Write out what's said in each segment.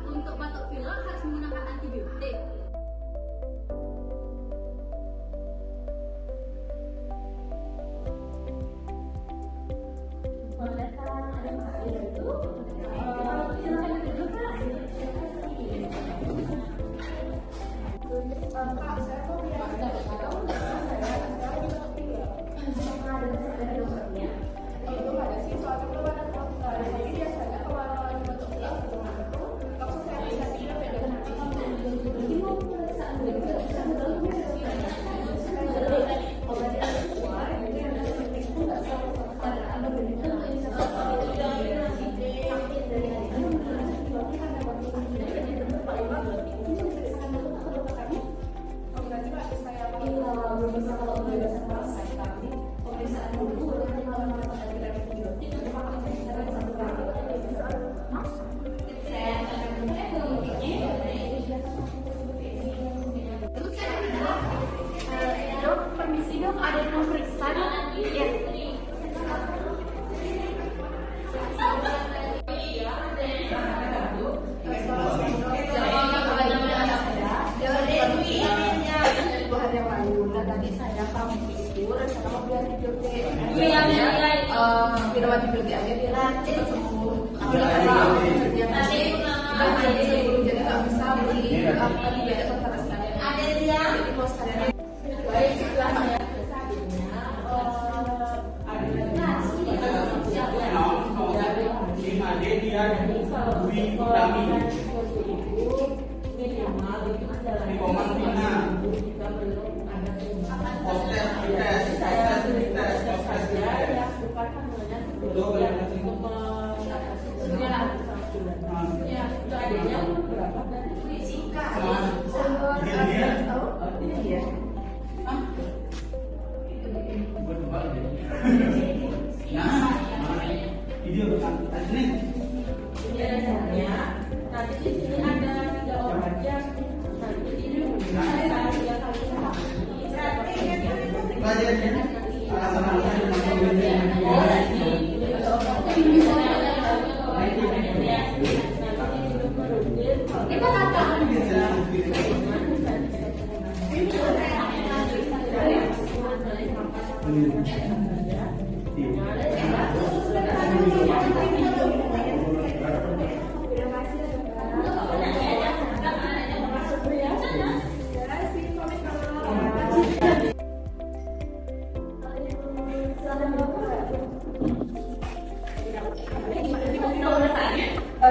untuk batuk pilek harus menggunakan antibiotik. Permisi dok, ada yang mau periksa dok? Ya. Tadi saya kamu tidur, saya mau bilang antibiotik. Minum antibiotik aja bilang cepat sembuh. Jadi nggak bisa beli antibiotik dokter sekalian. Ada dia. Jadi mau sekalian. Baik, setelahnya nanti di sini ada 3 orang aja. Nanti ini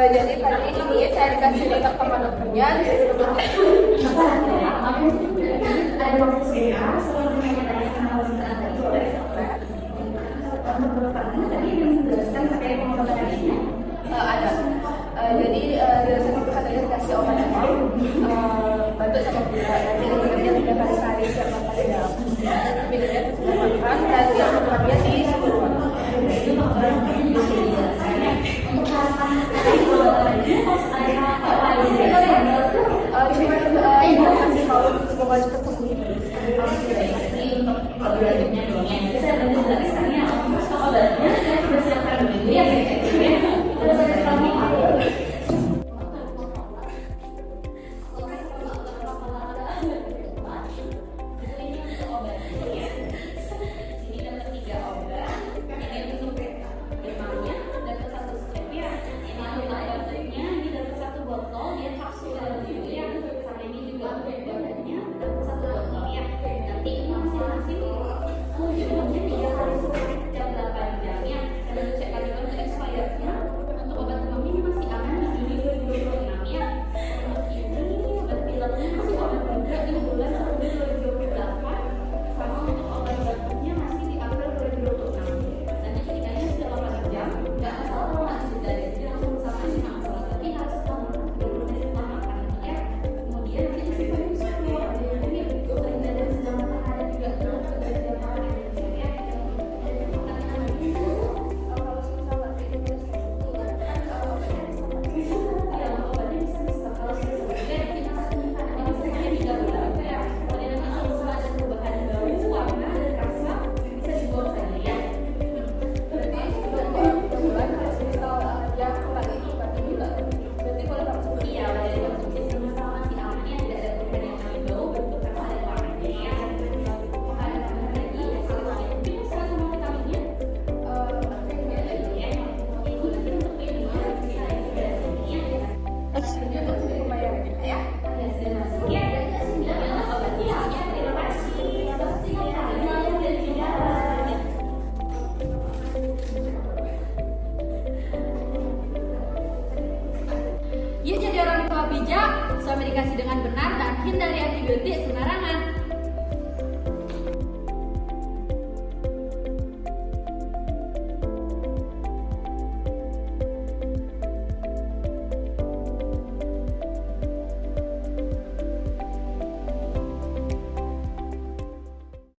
jadi kali ini saya dikasih lengkap sama dokternya. Ada dokter saya selalu menyampaikan hal tadi yang menjelaskan terkait pengobatan ini. Ada. Jadi dijelaskan katanya dikasih obat apa? Bantu sama gula. Jadi kemudian 3 kali sehari setiap makan di dalam. Minumnya sudah makan dan dia makannya di sebelum. Semoga cepat sembuh. bijak, suami dikasih dengan benar dan hindari antibiotik sembarangan.